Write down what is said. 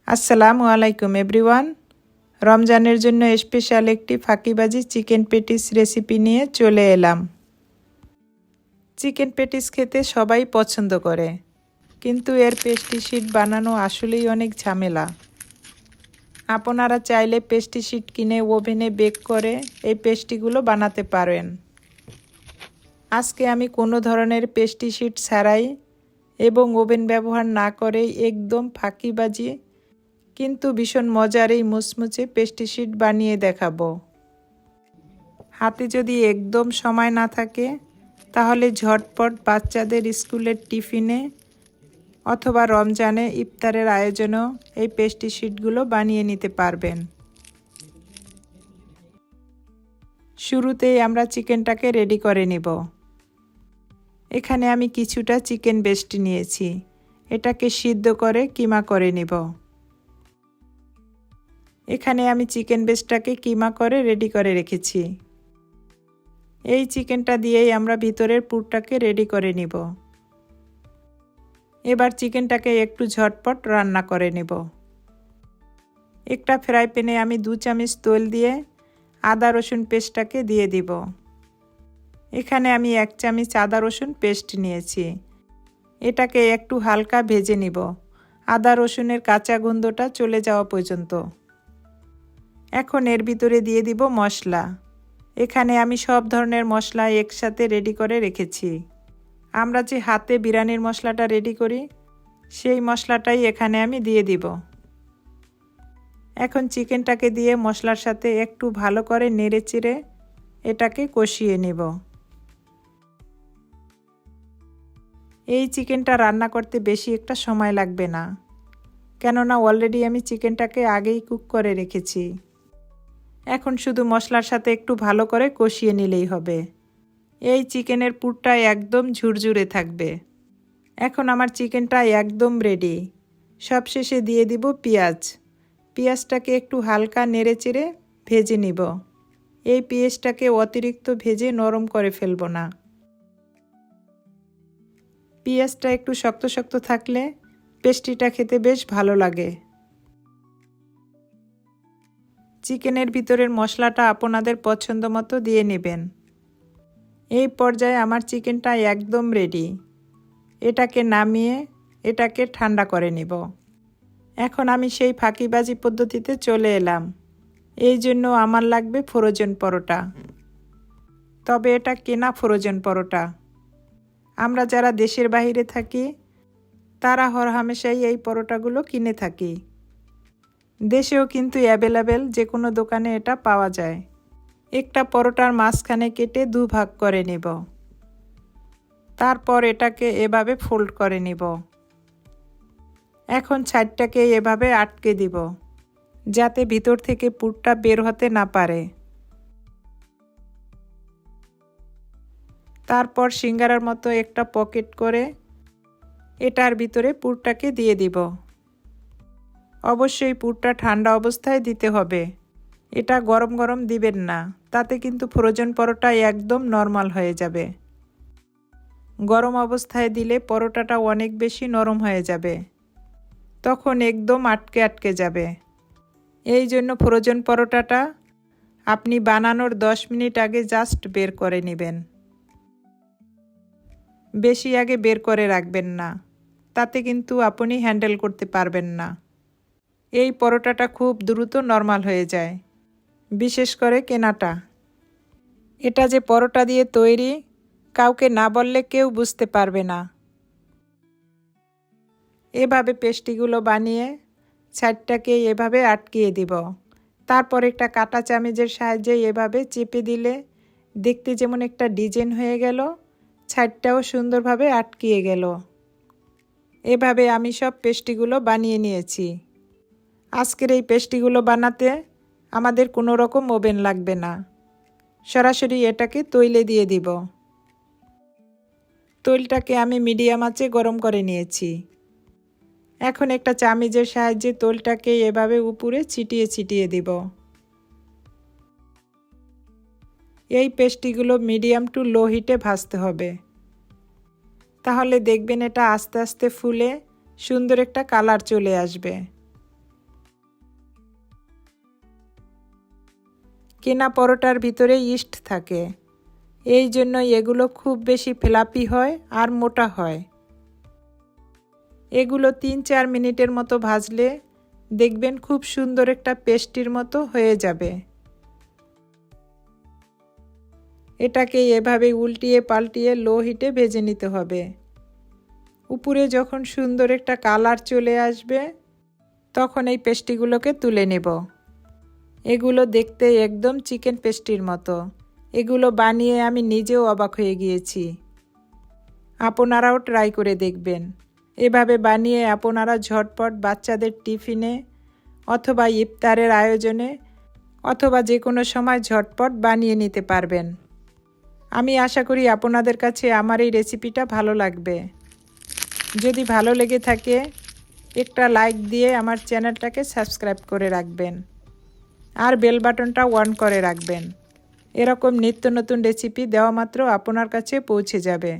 আসসালামু আলাইকুম এভরিওয়ান। রমজানের জন্য স্পেশাল একটি ফাঁকিবাজি চিকেন পেটিস রেসিপি নিয়ে চলে এলাম। চিকেন পেটিস খেতে সবাই পছন্দ করে, কিন্তু এর পেস্ট্রি শিট বানানো আসলেই অনেক ঝামেলা। আপনারা চাইলে পেস্ট্রি শিট কিনে ওভেনে বেক করে এই পেস্ট্রিগুলো বানাতে পারেন। আজকে আমি কোনো ধরনের পেস্ট্রি শিট ছাড়াই এবং ওভেন ব্যবহার না করেই একদম ফাঁকিবাজি কিন্তু ভীষণ মজার এই মুচমুচে পেস্ট্রি শিট বানিয়ে দেখাবো। হাতে যদি একদম সময় না থাকে তাহলে ঝটপট বাচ্চাদের স্কুলের টিফিনে অথবা রমজানে ইফতারের আয়োজনেও এই পেস্ট্রি শিটগুলো বানিয়ে নিতে পারবেন। শুরুতেই আমরা চিকেনটাকে রেডি করে নেব। এখানে আমি কিছুটা চিকেন বেস্ট নিয়েছি, এটাকে সিদ্ধ করে কিমা করে নেব। এখানে আমি চিকেন বেস্টটাকে কিমা করে রেডি করে রেখেছি। এই চিকেনটা দিয়েই আমরা ভিতরের পুরটাকে রেডি করে নিব। এবার চিকেনটাকে একটু ঝটপট রান্না করে নেব। একটা ফ্রাই প্যানে আমি 2 চামচ তেল দিয়ে আদা রসুন পেস্টটাকে দিয়ে দিব। এখানে আমি 1 চামচ আদা রসুন পেস্ট নিয়েছি, এটাকে একটু হালকা ভেজে নিব, আদা রসুনের কাঁচা গন্ধটা চলে যাওয়া পর্যন্ত। এখন এর ভিতরে দিয়ে দিব মশলা। এখানে আমি সব ধরনের মশলা একসাথে রেডি করে রেখেছি। আমরা যে হাতে বিরিয়ানির মশলাটা রেডি করি সেই মশলাটাই এখানে আমি দিয়ে দিব। এখন চিকেনটাকে দিয়ে মশলার সাথে একটু ভালো করে নেড়েচেড়ে এটাকে কষিয়ে নেব। এই চিকেনটা রান্না করতে বেশি একটা সময় লাগবে না, কেননা অলরেডি আমি চিকেনটাকে আগেই কুক করে রেখেছি। এখন শুধু মশলার সাথে একটু ভালো করে কষিয়ে নিলেই হবে। এই চিকেনের পুরটা একদম ঝুরঝুরে থাকবে। এখন আমার চিকেনটা একদম রেডি। সবশেষে দিয়ে দিব পেঁয়াজ। পেঁয়াজটাকে একটু হালকা নেড়েচেড়ে ভেজে নিব। এই পেঁয়াজটাকে অতিরিক্ত ভেজে নরম করে ফেলব না। পেঁয়াজটা একটু শক্ত শক্ত থাকলে পেস্ট্রিটা খেতে বেশ ভালো লাগে। চিকেনের ভিতরের মশলাটা আপনাদের পছন্দ মতো দিয়ে নেবেন। এই পর্যায়ে আমার চিকেনটা একদম রেডি। এটাকে নামিয়ে এটাকে ঠান্ডা করে নিব। এখন আমি সেই ফাঁকিবাজি পদ্ধতিতে চলে এলাম। এই জন্য আমার লাগবে ফ্রোজেন পরোটা, তবে এটা কেনা ফ্রোজেন পরোটা। আমরা যারা দেশের বাইরে থাকি তারা হরহামেশাই এই পরোটাগুলো কিনে থাকি। দেশেও কিন্তু অ্যাভেলেবেল যে কোনো দোকানে এটা পাওয়া যায়। একটা পরোটার মাঝখানে কেটে 2 ভাগ করে নেব। তারপর এটাকে এভাবে ফোল্ড করে নিব। এখন ছাইডটাকে এভাবে আটকে দিব যাতে ভিতর থেকে পুরটা বের হতে না পারে। তারপর সিঙ্গারার মতো একটা পকেট করে এটার ভিতরে পুরটাকে দিয়ে দিব। অবশ্যই পুরটা ঠান্ডা অবস্থায় দিতে হবে, এটা গরম গরম দিবেন না, তাতে কিন্তু ফ্রোজেন পরোটা একদম নরমাল হয়ে যাবে। গরম অবস্থায় দিলে পরোটাটা অনেক বেশি নরম হয়ে যাবে, তখন একদম আটকে আটকে যাবে। এই জন্য ফ্রোজেন পরোটাটা আপনি বানানোর 10 মিনিট আগে জাস্ট বের করে নেবেন। বেশি আগে বের করে রাখবেন না, তাতে কিন্তু আপনি হ্যান্ডেল করতে পারবেন না। এই পরোটাটা খুব দ্রুত নরমাল হয়ে যায়, বিশেষ করে কেনাটা। এটা যে পরোটা দিয়ে তৈরি কাউকে না বললে কেউ বুঝতে পারবে না। এভাবে পেস্ট্রিগুলো বানিয়ে ছাইডটাকে এভাবে আটকিয়ে দিব। তারপর একটা কাঁটা চামচের সাহায্যে এভাবে চেপে দিলে দেখতে যেমন একটা ডিজাইন হয়ে গেল, ছাইডটাও সুন্দরভাবে আটকিয়ে গেল। এভাবে আমি সব পেস্ট্রিগুলো বানিয়ে নিয়েছি। আজকের এই পেস্ট্রিগুলো বানাতে আমাদের কোনো রকম ওভেন লাগবে না, সরাসরি এটাকে তৈলে দিয়ে দিব। তৈলটাকে আমি মিডিয়াম আঁচে গরম করে নিয়েছি। এখন একটা চামচের সাহায্যে তৈলটাকে এভাবে উপরে ছিটিয়ে ছিটিয়ে দিব। এই পেস্ট্রিগুলো মিডিয়াম টু লো হিটে ভাজতে হবে, তাহলে দেখবেন এটা আস্তে আস্তে ফুলে সুন্দর একটা কালার চলে আসবে। কেনা পরোটার ভিতরে ইস্ট থাকে, এই জন্য এগুলো খুব বেশি ফ্লাফি হয় আর মোটা হয়। এগুলো 3-4 মিনিটের মতো ভাজলে দেখবেন খুব সুন্দর একটা পেস্টির মতো হয়ে যাবে। এটাকে এভাবে উল্টিয়ে পাল্টিয়ে লো হিটে ভেজে নিতে হবে। উপরে যখন সুন্দর একটা কালার চলে আসবে তখন এই পেস্টিগুলোকে তুলে নেব। এগুলো দেখতে একদম চিকেন পেস্টির মতো। এগুলো বানিয়ে আমি নিজেও অবাক হয়ে গিয়েছি। আপনারাও ট্রাই করে দেখবেন। এভাবে বানিয়ে আপনারা ঝটপট বাচ্চাদের টিফিনে অথবা ইফতারের আয়োজনে অথবা যে কোনো সময় ঝটপট বানিয়ে নিতে পারবেন। আমি আশা করি আপনাদের কাছে আমার এই রেসিপিটা ভালো লাগবে। যদি ভালো লেগে থাকে একটা লাইক দিয়ে আমার চ্যানেলটাকে সাবস্ক্রাইব করে রাখবেন আর বেল বাটনটা অন করে রাখবেন। এরকম নিত্য নতুন রেসিপি দেওয়া মাত্র আপনার কাছে পৌঁছে যাবে।